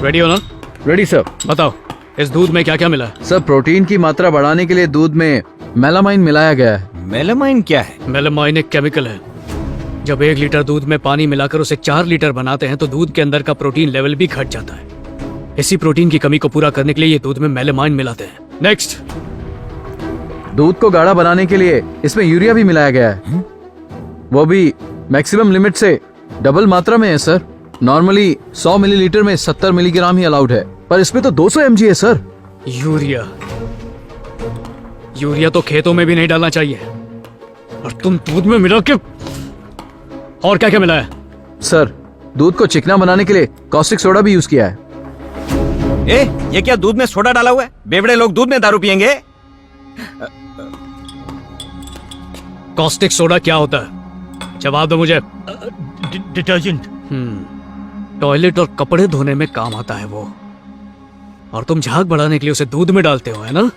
Ready हो ना? Ready sir. बताओ इस दूध में क्या क्या मिला है? सर प्रोटीन की मात्रा बढ़ाने के लिए दूध में मेलामाइन मिलाया गया है। मेलामाइन क्या है? मेलामाइन एक केमिकल है। जब 1 लीटर दूध में पानी मिलाकर उसे 4 लीटर बनाते हैं तो दूध के अंदर का प्रोटीन लेवल भी घट जाता है। इसी प्रोटीन की कमी को पूरा करने के लिए ये दूध में मेलामाइन मिलाते हैं। नेक्स्ट। दूध को गाढ़ा बनाने के लिए इसमें यूरिया भी मिलाया गया है। वो भी मैक्सिमम लिमिट से डबल मात्रा में है सर। नॉर्मली 100 मिलीलीटर में 70 मिलीग्राम ही अलाउड है, पर इसमें तो 200 mg है सर। यूरिया तो खेतों में भी नहीं डालना चाहिए, और तुम दूध में मिला के। और क्या क्या मिला है? सर दूध को चिकना बनाने के लिए कॉस्टिक सोडा भी यूज किया है। ये क्या दूध में सोडा डाला हुआ है? बेवड़े लोग दूध में दारू पियेंगे? कॉस्टिक सोडा क्या होता है? जवाब दो मुझे। डिटर्जेंट। टॉयलेट और कपड़े धोने में काम आता है वो, और तुम झाग बढ़ाने के लिए उसे दूध में डालते हो, है ना?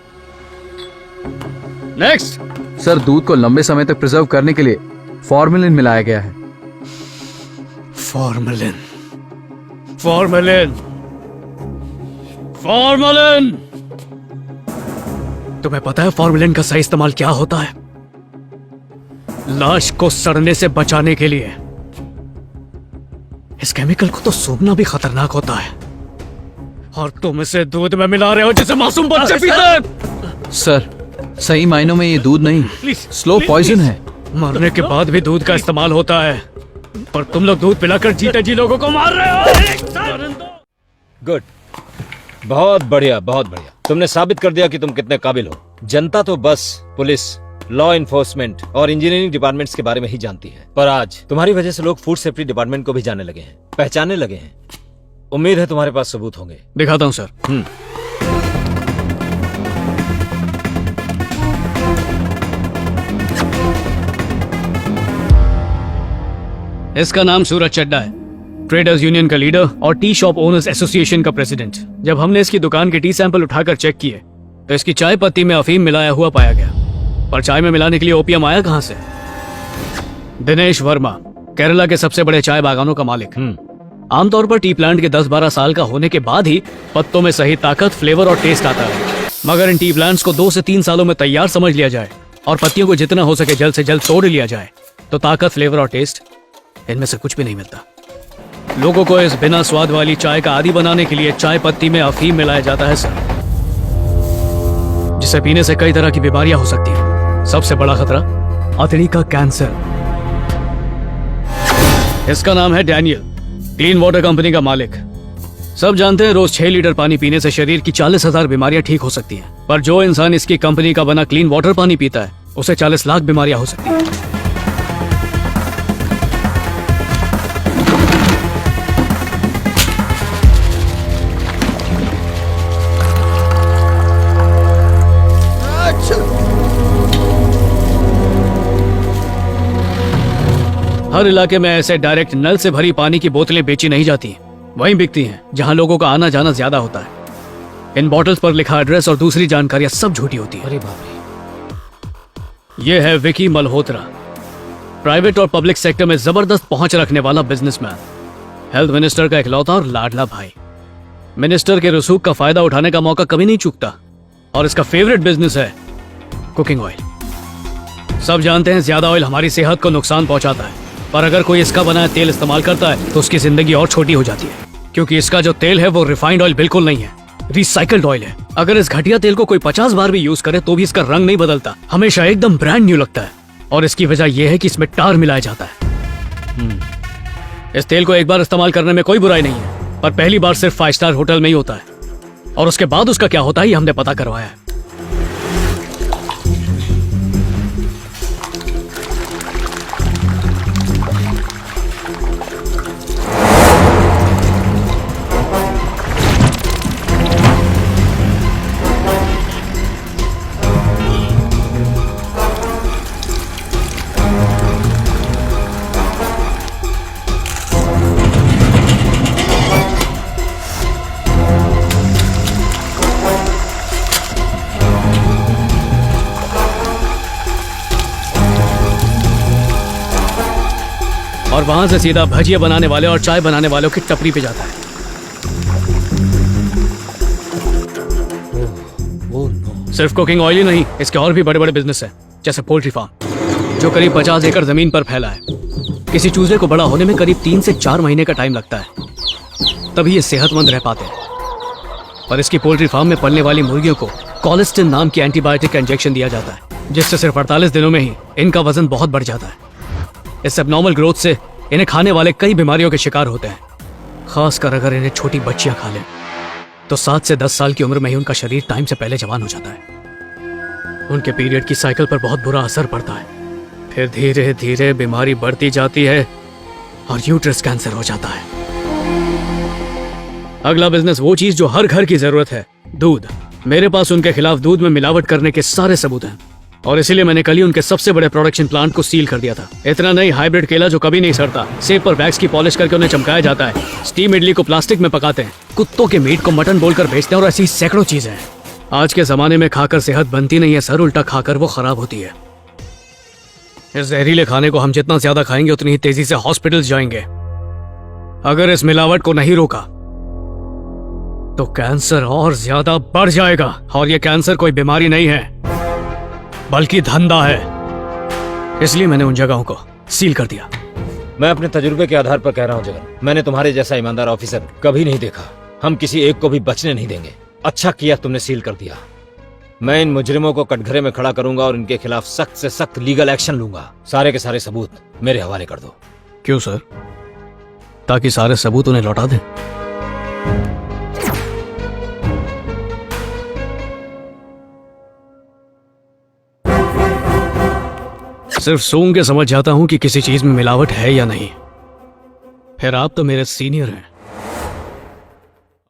नेक्स्ट। सर दूध को लंबे समय तक प्रिजर्व करने के लिए फॉर्मेलिन मिलाया गया है। Formalin, formalin, formalin. तुम्हें पता है फॉर्मेलिन का सही इस्तेमाल क्या होता है? लाश को सड़ने से बचाने के लिए। इस केमिकल को तो सूंघना भी खतरनाक होता है, और तुम इसे दूध में मिला रहे हो जिसे मासूम बच्चे पीते हैं। सर सही मायनों में ये दूध नहीं, स्लो पॉइजन है। मरने के बाद भी दूध का इस्तेमाल होता है, पर तुम लोग दूध पिलाकर जीते जी लोगों को मार रहे हो। गुड, बहुत बढ़िया, बहुत बढ़िया। तुमने साबित कर दिया कि तुम कितने काबिल हो। जनता तो बस पुलिस, लॉ इन्फोर्समेंट और इंजीनियरिंग डिपार्टमेंट्स के बारे में ही जानती है, पर आज तुम्हारी वजह से लोग फूड सेफ्टी डिपार्टमेंट को भी जानने लगे हैं, पहचानने लगे हैं। उम्मीद है तुम्हारे पास सबूत होंगे। दिखाता हूं सर। इसका नाम सूरज चड्डा है, ट्रेडर्स यूनियन का लीडर और टी शॉप ओनर्स एसोसिएशन का प्रेसिडेंट। जब हमने इसकी दुकान के टी सैंपल उठाकर चेक किए तो इसकी चाय पत्ती में अफीम मिलाया हुआ पाया गया, पर चाय में मिलाने के लिए ओपियम आया कहां से? दिनेश वर्मा, केरला के सबसे बड़े चाय बागानों का मालिक। आमतौर पर टी प्लांट के 10-12 साल का होने के बाद ही पत्तों में सही ताकत, फ्लेवर और टेस्ट आता है, मगर इन टी प्लांट्स को 2 से 3 सालों में तैयार समझ लिया जाए और पत्तियों को जितना हो सके जल्द से जल्द तोड़ लिया जाए तो ताकत, फ्लेवर और टेस्ट इनमें से कुछ भी नहीं मिलता। लोगों को इस बिना स्वाद वाली चाय का आदी बनाने के लिए चाय पत्ती में अफीम मिलाया जाता है सर, जिसे पीने से कई तरह की बीमारियां हो सकती हैं। सबसे बड़ा खतरा अतड़ी का कैंसर। इसका नाम है डैनियल, क्लीन वाटर कंपनी का मालिक। सब जानते हैं रोज 6 लीटर पानी पीने से शरीर की 40,000 बीमारियां ठीक हो सकती हैं, पर जो इंसान इसकी कंपनी का बना क्लीन वाटर पानी पीता है उसे 40 लाख बीमारियां हो सकती हैं। हर इलाके में ऐसे डायरेक्ट नल से भरी पानी की बोतलें बेची नहीं जाती, वहीं बिकती हैं जहां लोगों का आना जाना ज्यादा होता है। इन बॉटल्स पर लिखा एड्रेस और दूसरी जानकारियां सब झूठी होती है। अरे बाप रे। यह है विकी मल्होत्रा, प्राइवेट और पब्लिक सेक्टर में जबरदस्त पहुंच रखने वाला बिजनेसमैन, हेल्थ मिनिस्टर का इकलौता और लाडला भाई। मिनिस्टर के रसूख का फायदा उठाने का मौका कभी नहीं चूकता, और इसका फेवरेट बिजनेस है कुकिंग ऑयल। सब जानते हैं ज्यादा ऑयल हमारी सेहत को नुकसान पहुंचाता है, पर अगर कोई इसका बनाया तेल इस्तेमाल करता है तो उसकी जिंदगी और छोटी हो जाती है, क्योंकि इसका जो तेल है वो रिफाइंड ऑयल बिल्कुल नहीं है, रिसाइकल्ड ऑयल है। अगर इस घटिया तेल को कोई 50 बार भी यूज करे तो भी इसका रंग नहीं बदलता, हमेशा एकदम ब्रांड न्यू लगता है, और इसकी वजह यह है कि इसमें टार मिलाया जाता है। इस तेल को एक बार इस्तेमाल करने में कोई बुराई नहीं है, पर पहली बार सिर्फ 5 स्टार होटल में ही होता है, और उसके बाद उसका क्या होता है ये हमने पता करवाया है। और वहां से सीधा भजिया बनाने वाले और चाय बनाने वालों की टपरी पे जाता है। सिर्फ कुकिंग ऑयल ही नहीं, इसके और भी बड़े बड़े बिजनेस हैं, जैसे पोल्ट्री फार्म जो करीब 50 एकड़ जमीन पर फैला है। किसी चूजे को बड़ा होने में करीब 3 से 4 महीने का टाइम लगता है, तभी ये सेहतमंद रह पाते हैं। पर इसकी पोल्ट्री फार्म में पलने वाली मुर्गियों को कोलेस्टिन नाम की एंटीबायोटिक का इंजेक्शन दिया जाता है, जिससे सिर्फ 48 दिनों में ही इनका वजन बहुत बढ़ जाता है। इस एबनॉर्मल ग्रोथ से इन्हें खाने वाले कई बीमारियों के शिकार होते हैं, खासकर अगर इन्हें छोटी बच्चियां खा लें तो 7 से 10 साल की उम्र में ही उनका शरीर टाइम से पहले जवान हो जाता है। उनके पीरियड की साइकिल पर बहुत बुरा असर पड़ता है, फिर धीरे धीरे बीमारी बढ़ती जाती है और यूट्रस कैंसर हो जाता है। अगला बिजनेस वो चीज जो हर घर की जरूरत है, दूध। मेरे पास उनके खिलाफ दूध में मिलावट करने के सारे सबूत हैं और इसीलिए मैंने कल ही उनके सबसे बड़े प्रोडक्शन प्लांट को सील कर दिया था। इतना नहीं, हाइब्रिड केला जो कभी नहीं सड़ता, सेब पर वैक्स की पॉलिश करके उन्हें चमकाया जाता है, स्टीम इडली को प्लास्टिक में पकाते हैं, कुत्तों के मीट को मटन बोलकर बेचते हैं और ऐसी सैकड़ों चीजें हैं। आज के जमाने में खाकर सेहत बनती नहीं है सर, उल्टा खाकर वो खराब होती है। इस जहरीले खाने को हम जितना ज्यादा खाएंगे उतनी ही तेजी से हॉस्पिटल जाएंगे। अगर इस मिलावट को नहीं रोका तो कैंसर और ज्यादा बढ़ जाएगा, और ये कैंसर कोई बीमारी नहीं है बल्कि धंधा है। इसलिए मैंने उन जगहों को सील कर दिया। मैं अपने तजुर्बे के आधार पर कह रहा हूँ जगन, मैंने तुम्हारे जैसा ईमानदार ऑफिसर कभी नहीं देखा। हम किसी एक को भी बचने नहीं देंगे। अच्छा किया तुमने सील कर दिया। मैं इन मुजरिमों को कटघरे में खड़ा करूंगा और इनके खिलाफ सख्त से सख्त लीगल एक्शन लूंगा। सारे के सारे सबूत मेरे हवाले कर दो। क्यों सर? ताकि सारे सबूत उन्हें लौटा दें। सिर्फ सूंघ के समझ जाता हूं कि किसी चीज में मिलावट है या नहीं। फिर आप तो मेरे सीनियर हैं।